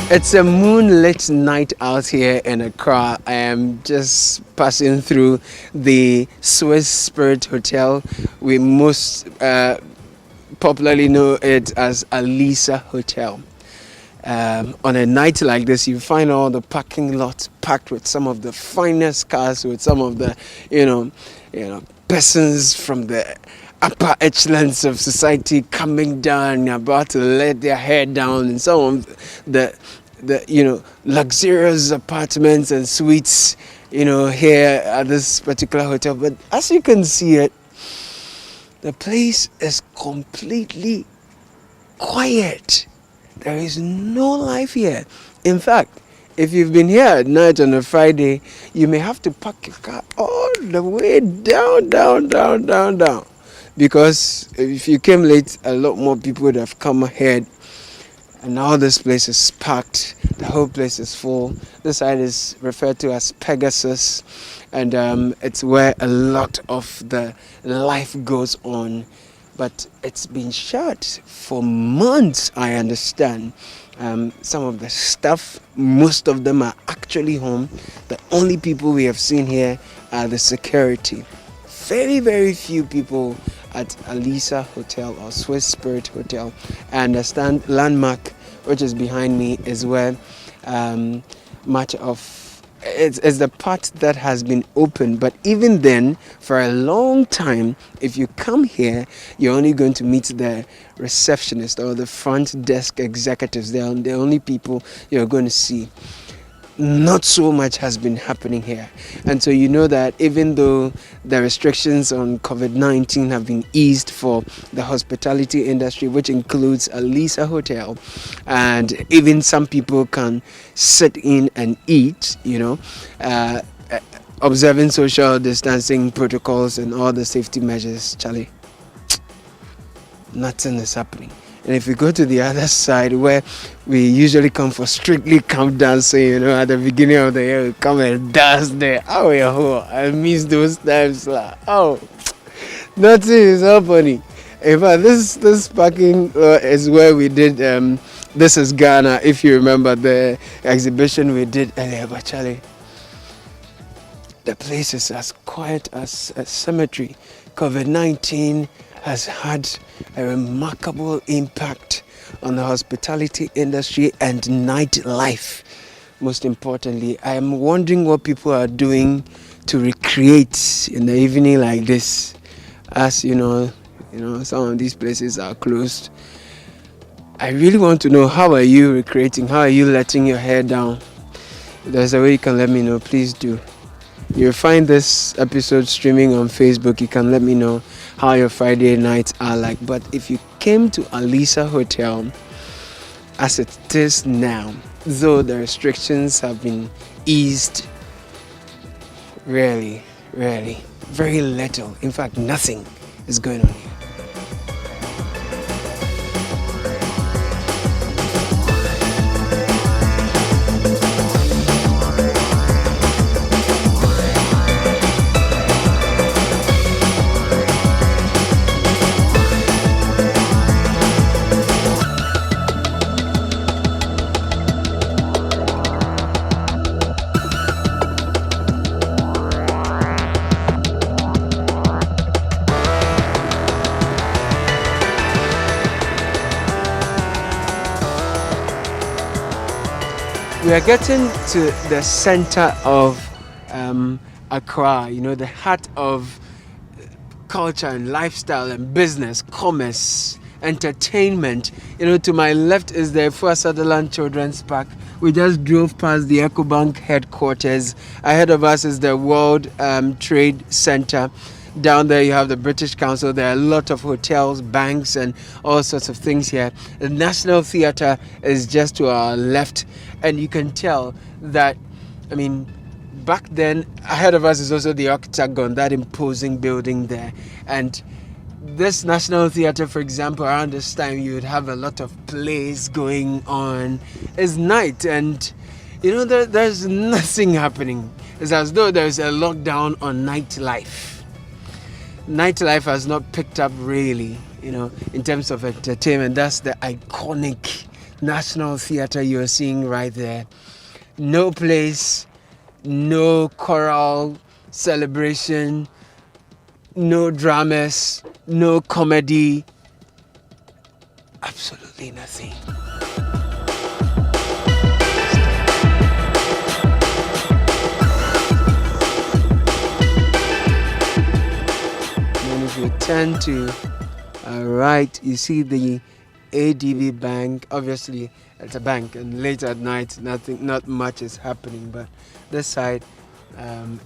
It's a moonlit night out here in Accra. I am just passing through the Swiss Spirit Hotel. We most popularly know it as Alisa Hotel. On a night like this, you find all the parking lots packed with some of the finest cars, with some of the, persons from the upper echelons of society coming down, about to let their hair down, and some of the luxurious apartments and suites, here at this particular hotel. But as you can see it, the place is completely quiet. There is no life here. In fact, if you've been here at night on a Friday, you may have to park your car all the way down. Because if you came late, a lot more people would have come ahead. And now this place is packed. The whole place is full. This side is referred to as Pegasus. And it's where a lot of the life goes on. But it's been shut for months, I understand. Some of the staff, most of them are actually home. The only people we have seen here are the security. Very, very few people at Alisa Hotel or Swiss Spirit Hotel. I understand Landmark, which is behind me, is where much of it's the part that has been open. But even then, for a long time, if you come here, you're only going to meet the receptionist or the front desk executives. They're the only people you're going to see. Not so much has been happening here. And so you know that even though the restrictions on COVID-19 have been eased for the hospitality industry, which includes Alisa Hotel, and even some people can sit in and eat, observing social distancing protocols and all the safety measures, Charlie, nothing is happening. And if we go to the other side, where we usually come for strictly camp dancing, at the beginning of the year, we come and dance there. I miss those times. Oh, nothing is happening. In fact, this parking is where we did, This is Ghana, if you remember the exhibition we did earlier. But Charlie, the place is as quiet as a cemetery. COVID-19 has had a remarkable impact on the hospitality industry and nightlife. Most importantly, I am wondering what people are doing to recreate in the evening like this. As some of these places are closed. I really want to know, how are you recreating? How are you letting your hair down? If there's a way you can let me know, please do. You'll find this episode streaming on Facebook. You can let me know how your Friday nights are like. But if you came to Alisa Hotel as it is now, though the restrictions have been eased, really, very little, in fact nothing is going on here. We are getting to the center of Accra, the heart of culture and lifestyle and business, commerce, entertainment. To my left is the Fuad Sutherland Children's Park. We just drove past the EcoBank headquarters. Ahead of us is the World Trade Center. Down there you have the British Council. There are a lot of hotels, banks, and all sorts of things here. The National Theatre is just to our left, and you can tell that, back then, ahead of us is also the Octagon, that imposing building there. And this National Theatre, for example, around this time you would have a lot of plays going on. It's night, and there's nothing happening. It's as though there's a lockdown on nightlife. Nightlife has not picked up really, in terms of entertainment. That's the iconic National Theatre you're seeing right there. No place, no choral celebration, no dramas, no comedy, absolutely nothing. If you turn to right, you see the ADB Bank. Obviously, it's a bank, and late at night, not much is happening. But this side,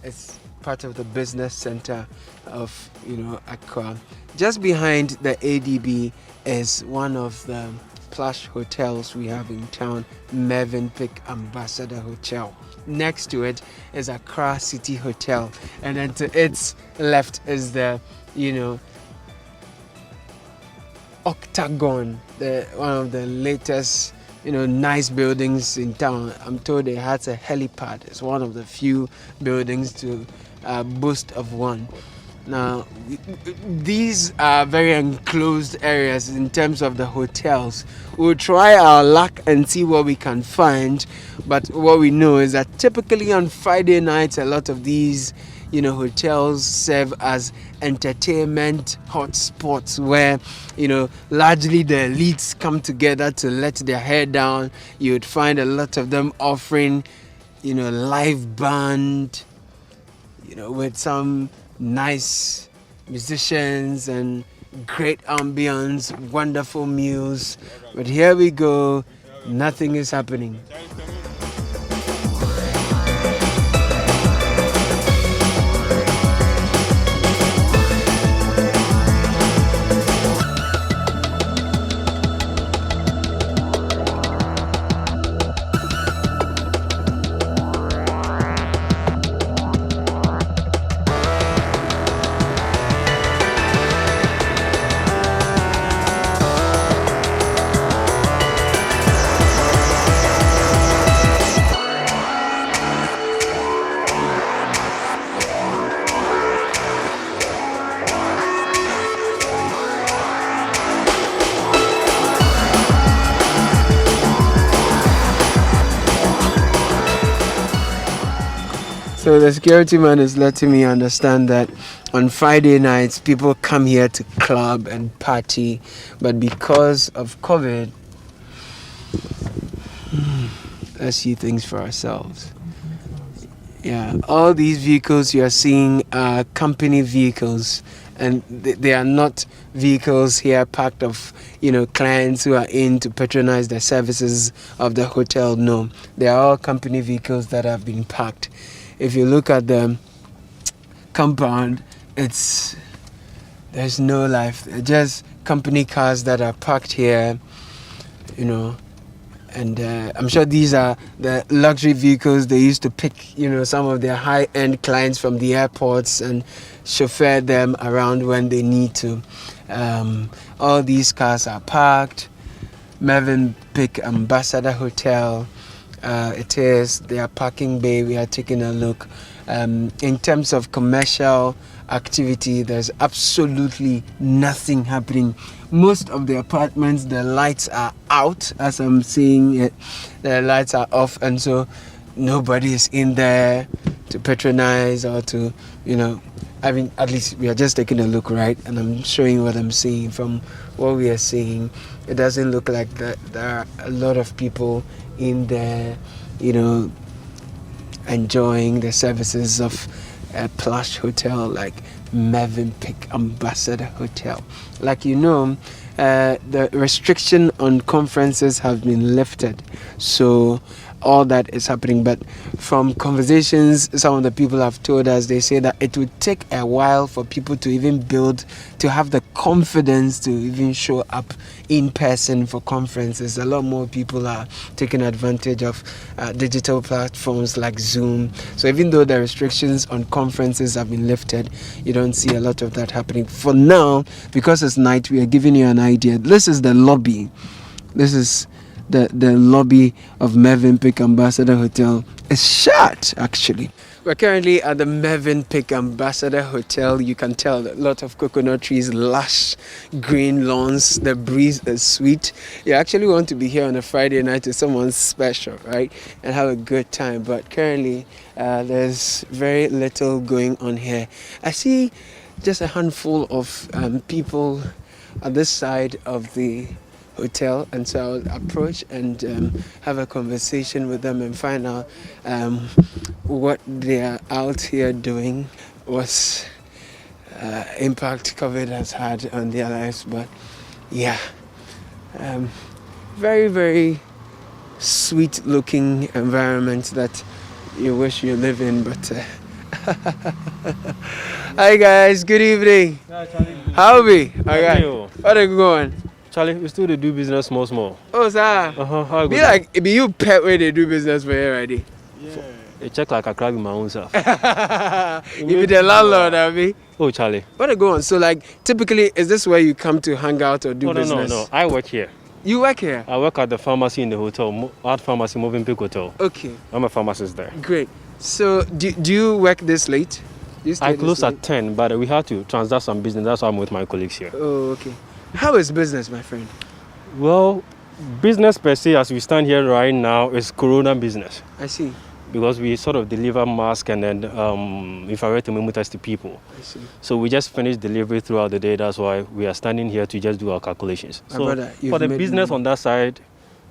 it's part of the business center of Accra. Just behind the ADB is one of the plush hotels we have in town, Movenpick Ambassador Hotel. Next to it is Accra Citi Hotel, and then to its left is the Octagon, one of the latest nice buildings in town. I'm told it has a helipad. It's one of the few buildings to boast of one. Now, these are very enclosed areas in terms of the hotels. We'll try our luck and see what we can find, but what we know is that typically on Friday nights, a lot of these hotels serve as entertainment hotspots where largely the elites come together to let their hair down. You would find a lot of them offering live band, with some nice musicians and great ambience, wonderful meals. But here we go, nothing is happening. So the security man is letting me understand that on Friday nights people come here to club and party, but because of COVID, let's see things for ourselves. Yeah, all these vehicles you are seeing are company vehicles, and they are not vehicles here parked of clients who are in to patronize the services of the hotel. No, they are all company vehicles that have been parked. If you look at the compound, there's no life. They're just company cars that are parked here, and I'm sure these are the luxury vehicles they used to pick, some of their high-end clients from the airports and chauffeur them around when they need to. All these cars are parked. Movenpick Ambassador Hotel. It is their parking bay. We are taking a look. In terms of commercial activity, there's absolutely nothing happening. Most of the apartments, the lights are out, as I'm seeing it. The lights are off, and so nobody is in there to patronize or to, at least we are just taking a look, right? And I'm showing what I'm seeing. From what we are seeing, it doesn't look like that there are a lot of people in there, enjoying the services of a plush hotel like Movenpick Ambassador Hotel. Like the restriction on conferences have been lifted. So all that is happening. But from conversations some of the people have told us, they say that it would take a while for people to even build, to have the confidence to even show up in person for conferences. A lot more people are taking advantage of digital platforms like Zoom. So even though the restrictions on conferences have been lifted, you don't see a lot of that happening. For now, because it's night, we are giving you an idea. This is the lobby. This is the lobby of Movenpick Ambassador Hotel. Is shut, actually. We're currently at the Movenpick Ambassador Hotel. You can tell a lot of coconut trees, lush green lawns. The breeze is sweet. You actually want to be here on a Friday night with someone special, right? And have a good time. But currently, there's very little going on here. I see just a handful of people at this side of the hotel, and so I'll approach and have a conversation with them and find out what they are out here doing, what impact COVID has had on their lives. But yeah, very, very sweet looking environment that you wish you live in. But hi guys, good evening. Yeah, Charlie. How are we? Alright, what are you going? Charlie, we still do business small. Oh, sir. How be like, it be you pet where they do business for here already. Yeah. They check like Accra with my own self. You be the landlord, Abby. Oh, Charlie. What are you going? So, like, typically, is this where you come to hang out or do business? No. I work here. You work here? I work at the pharmacy in the hotel, Art Pharmacy, Movenpick Hotel. Okay. I'm a pharmacist there. Great. So, do you work this late? I close at 10, but we have to transact some business. That's why I'm with my colleagues here. Oh, okay. How is business, my friend? Well, business per se, as we stand here right now, is corona business. I see. Because we sort of deliver masks and then infrared thermometers to people. I see. So we just finished delivery throughout the day. That's why we are standing here to just do our calculations. My so brother, for the business on that side,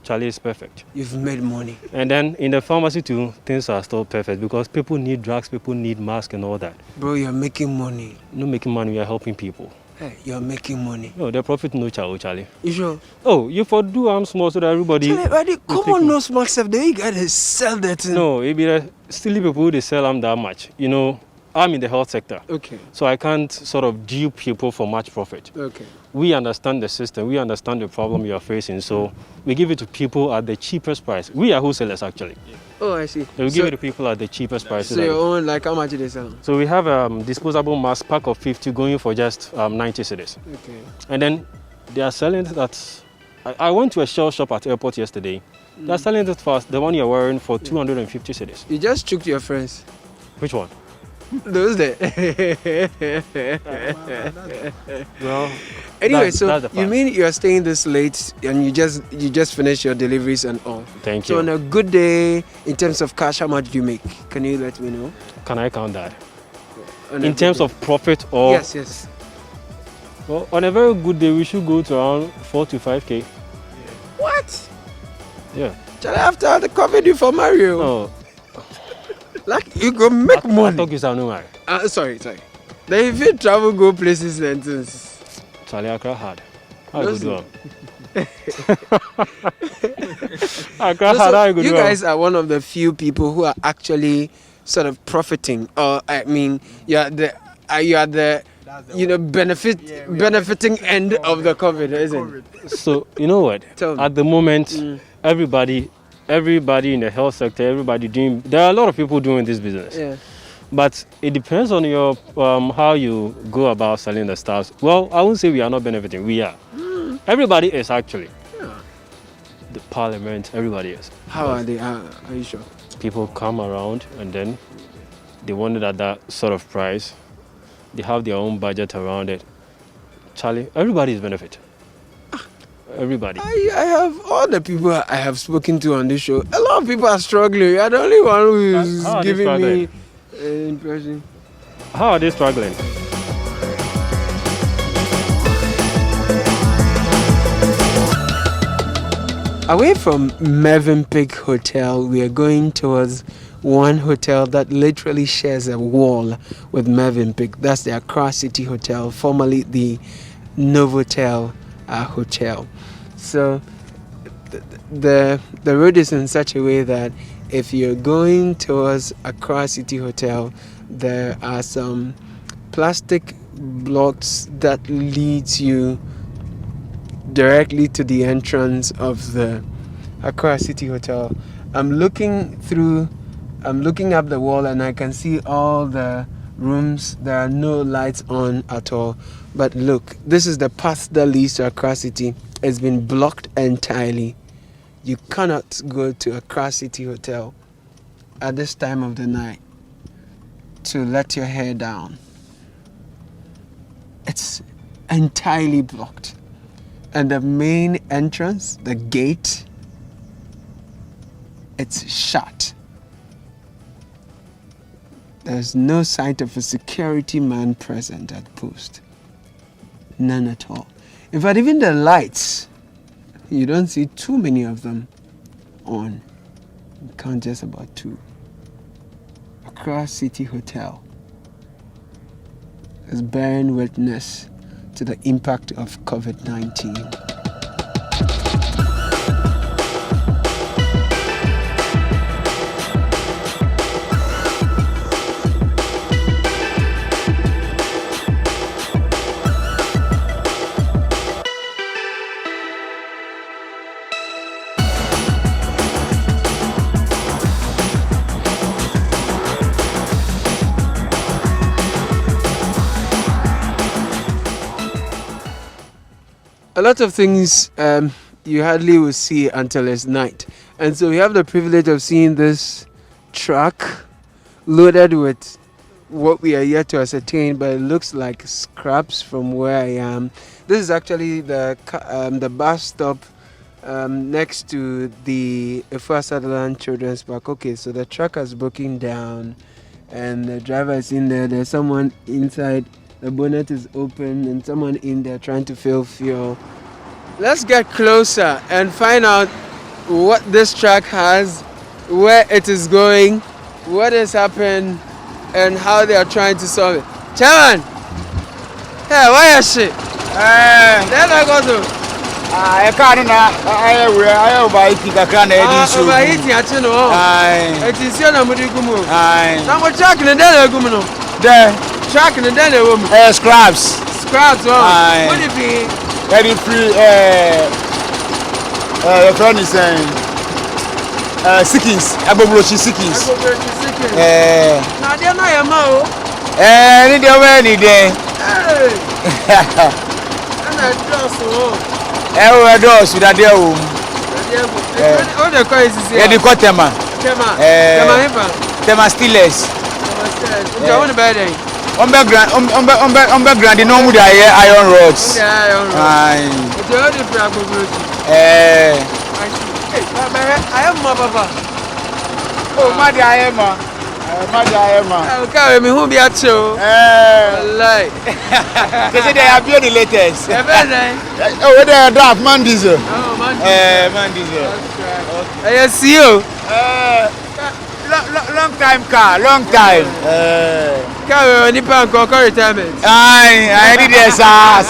Charlie is perfect. You've made money. And then in the pharmacy too, things are still perfect because people need drugs, people need masks and all that. Bro, you're making money. Not making money, we are helping people. Hey, you're making money. No, the profit no Charlie. You sure? Oh, you for do arm small so that everybody... Charlie, come on, no small stuff. Then you gotta sell that thing. No, it be the silly people they sell them that much. You know, I'm in the health sector. Okay. So I can't sort of dupe people for much profit. Okay. We understand the system. We understand the problem you are facing. So we give it to people at the cheapest price. We are wholesalers actually. Oh, I see. So we give it to people at the cheapest price. So your own, like how much do they sell? So we have a disposable mask pack of 50 going for just 90 cedis. Okay. And then they are selling it at... I went to a shell shop at airport yesterday. They are selling it fast. The one you're wearing for 250 cedis. You just choked your friends. Which one? Those there. Well, anyway, so you mean you're staying this late and you just finished your deliveries and all? Thank you. So on a good day, in terms of cash, how much do you make? Can you let me know? Can I count that? In terms of profit or... Yes. Well, on a very good day, we should go to around 4 to 5K. What? Yeah. Shall I have to cover you for Mario? No. Like, you go make money. I thought you sound no sorry. Then if you travel, go places and things. Charlie, Accra hard. How you do You guys are one of the few people who are actually sort of profiting. Or I mean, you are the benefiting end of the COVID, isn't it? So you know what? At the moment, everybody in the health sector, there are a lot of people doing this business. Yeah. But it depends on your how you go about selling the stuff. Well, I won't say we are not benefiting. We are. Everybody is actually. Yeah. The parliament, everybody is. How are they? Are you sure? People come around and then they want it at that sort of price. They have their own budget around it. Charlie, everybody is benefit. Everybody. I have all the people I have spoken to on this show. A lot of people are struggling. You're the only one who is giving me an impression. How are they struggling? Away from Movenpick Hotel, we are going towards one hotel that literally shares a wall with Movenpick. That's the Accra City Hotel, formerly the Novotel hotel. So the road is in such a way that if you're going towards Accra City Hotel, there are some plastic blocks that leads you directly to the entrance of the Accra City Hotel. I'm looking up the wall and I can see all the rooms. There are no lights on at all. But look, this is the path that leads to Accra City. It's been blocked entirely. You cannot go to Accra City Hotel at this time of the night to let your hair down. It's entirely blocked. And the main entrance, the gate, it's shut. There's no sight of a security man present at post. None at all. In fact, even the lights, you don't see too many of them on. You count just about 2. Accra City Hotel is bearing witness to the impact of COVID-19. A lot of things you hardly will see until it's night. And so we have the privilege of seeing this truck loaded with what we are yet to ascertain, but it looks like scraps from where I am. This is actually the bus stop next to the Efua Sutherland Children's Park. Okay, so the truck has broken down and the driver is in there. There's someone inside. The bonnet is open and someone in there trying to fill fuel. Let's get closer and find out what this truck has, where it is going, what has happened, and how they are trying to solve it. Chairman! Hey, why is she? There I go to. I can't I overheating. I can't edit. Overheating, I don't know. It is your number. Now we're tracking the day. There. Tracking the day, woman. Scraps. Scraps, oh. What if he? Very free. Your friend is saying. Sickings. Abobrochi Sickings. Now they're not your mouth. Any day. Hey. And I just Every door should have their home. What the car is here? The Kotema. Tema Steelers. What about it? Underground, no wood iron rods. I am my papa. Oh, my dear, I am. I'll carry me home at show. Like, they have been the latest. Oh, they are draft man diesel. Oh, man diesel. I see you. Long time car, long time. Car, any pan car retirement. I did it, sir.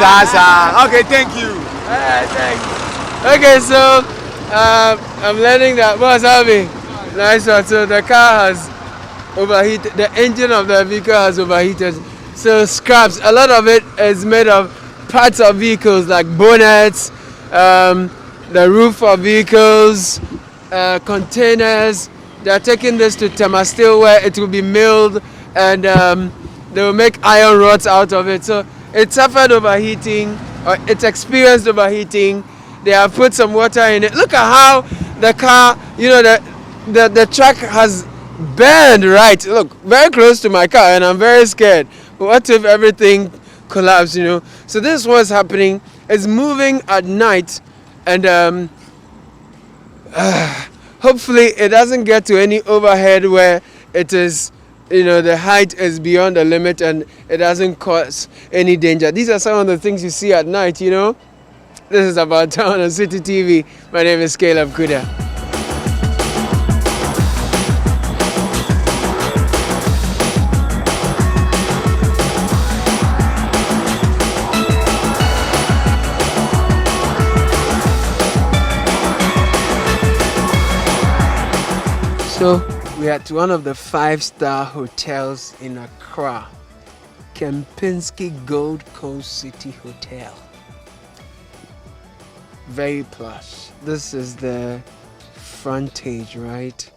Okay, thank you. Thanks. Okay, so I'm learning that what's happening. Nice one. So the car has overheated. The engine of the vehicle has overheated. So scraps. A lot of it is made of parts of vehicles like bonnets, the roof of vehicles, containers. They are taking this to Temasteel where it will be milled and they will make iron rods out of it. So it suffered overheating, or it experienced overheating. They have put some water in it. Look at how the car, the truck has burned right. Look, very close to my car and I'm very scared. What if everything collapsed, So this is what's happening. It's moving at night and hopefully it doesn't get to any overhead where it is, the height is beyond the limit and it doesn't cause any danger. These are some of the things you see at night, This is About Town on Citi TV. My name is Caleb Kudah. So we're at one of the 5-star hotels in Accra, Kempinski Gold Coast City Hotel. Very plush. This is the frontage, right?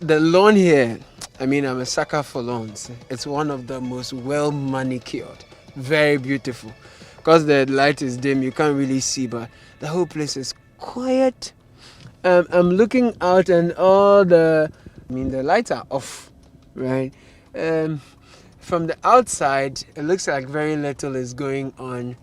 The lawn here, I'm a sucker for lawns. It's one of the most well manicured. Very beautiful. Because the light is dim, you can't really see, but the whole place is quiet. I'm looking out and all the lights are off, right? From the outside, it looks like very little is going on.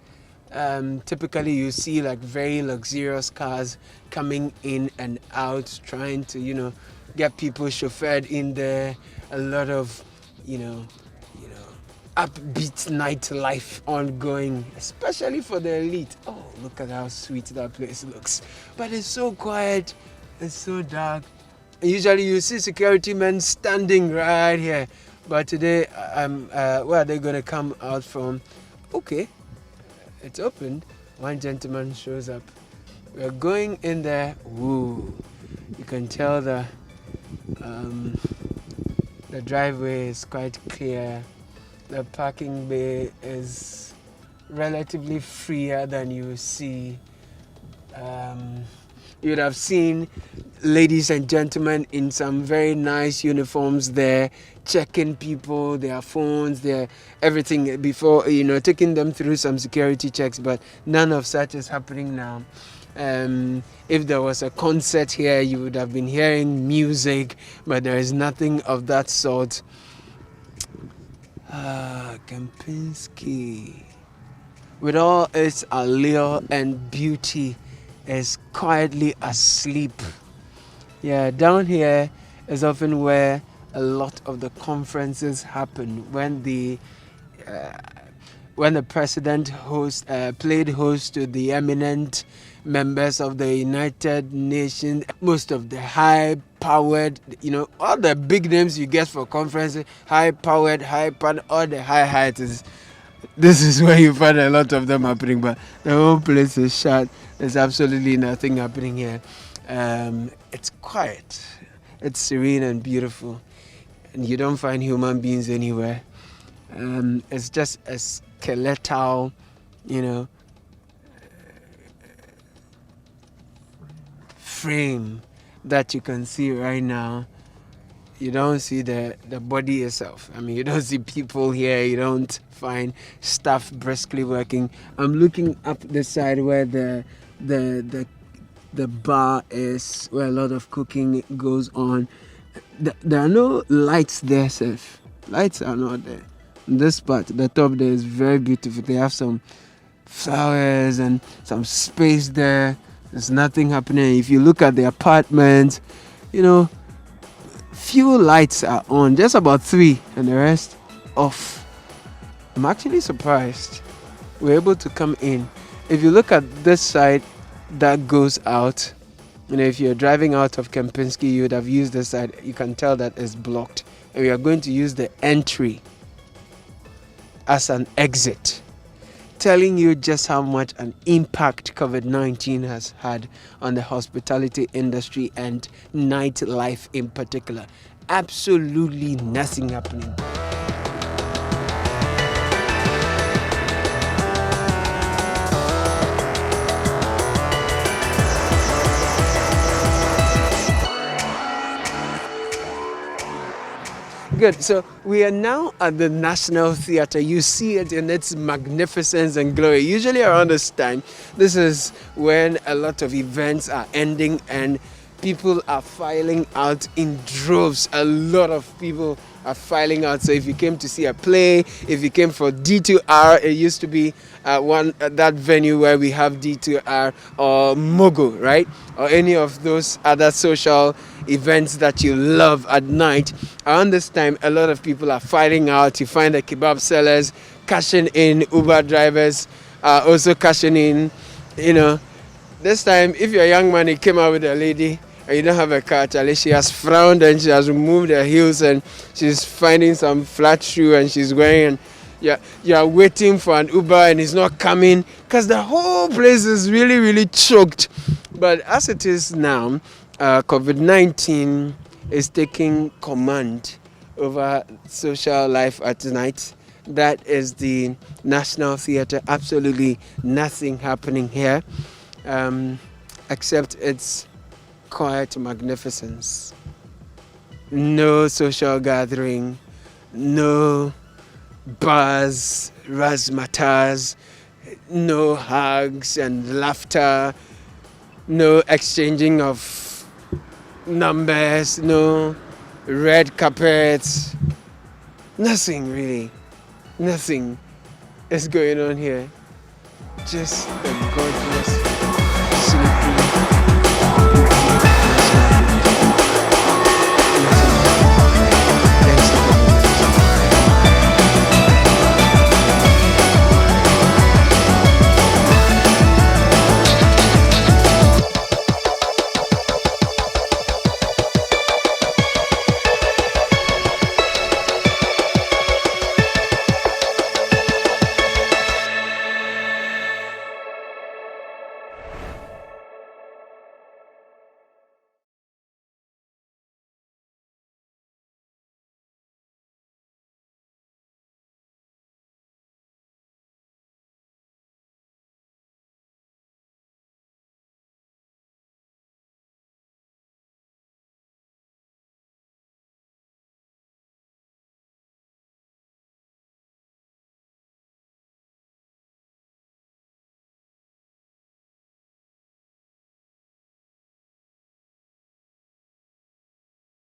Typically you see like very luxurious cars coming in and out, trying to, get people chauffeured in there. A lot of, upbeat nightlife ongoing, especially for the elite. Oh, look at how sweet that place looks. But it's so quiet, it's so dark. Usually you see security men standing right here. But today, where are they going to come out from? Okay, it's opened. One gentleman shows up. We're going in there. Woo! You can tell the driveway is quite clear. The parking bay is relatively freer than you see. You'd have seen ladies and gentlemen in some very nice uniforms there, checking people, their phones, their everything before, taking them through some security checks, but none of such is happening now. If there was a concert here, you would have been hearing music, but there is nothing of that sort. Kempinski, with all its allure and beauty, is quietly asleep. Yeah, down here is often where a lot of the conferences happen. When the president played host to the eminent members of the United Nations, most of the high-powered, all the big names you get for conferences, high-powered, all the high-heights. This is where you find a lot of them happening, but the whole place is shut. There's absolutely nothing happening here. It's quiet. It's serene and beautiful. And you don't find human beings anywhere. It's just a skeletal, frame that you can see right now. You don't see the body itself. You don't see people here. You don't find staff briskly working. I'm looking up the side where the bar is, where a lot of cooking goes on. There are no lights there, Seth. Lights are not there. This part, the top there, is very beautiful. They have some flowers and some space there. There's nothing happening. If you look at the apartments, few lights are on, just about 3, and the rest off. I'm actually surprised we're able to come in. If you look at this side that goes out, if you're driving out of Kempinski, you would have used this side. You can tell that it's blocked, and we are going to use the entry as an exit, telling you just how much an impact COVID-19 has had on the hospitality industry and nightlife in particular. Absolutely nothing happening. Good. So we are now at the National Theatre. You see it in its magnificence and glory. Usually around this time, this is when a lot of events are ending and people are filing out in droves. A lot of people are filing out. So if you came to see a play, if you came for D2R, it used to be that venue where we have D2R, or Mogo, right? Or any of those other social events that you love at night. Around this time, a lot of people are filing out. You find the kebab sellers cashing in, Uber drivers also cashing in. This time, if you're a young man, you came out with a lady and you don't have a car, Charlie, she has frowned and she has removed her heels and she's finding some flat shoe and she's wearing, and you're waiting for an Uber and it's not coming because the whole place is really, really choked. But as it is now, COVID-19 is taking command over social life at night. That is the National Theatre. Absolutely nothing happening here, except its quiet magnificence. No social gathering, no bars, razzmatazz, no hugs and laughter, no exchanging of numbers, no red carpets, nothing really. Nothing is going on here. Just a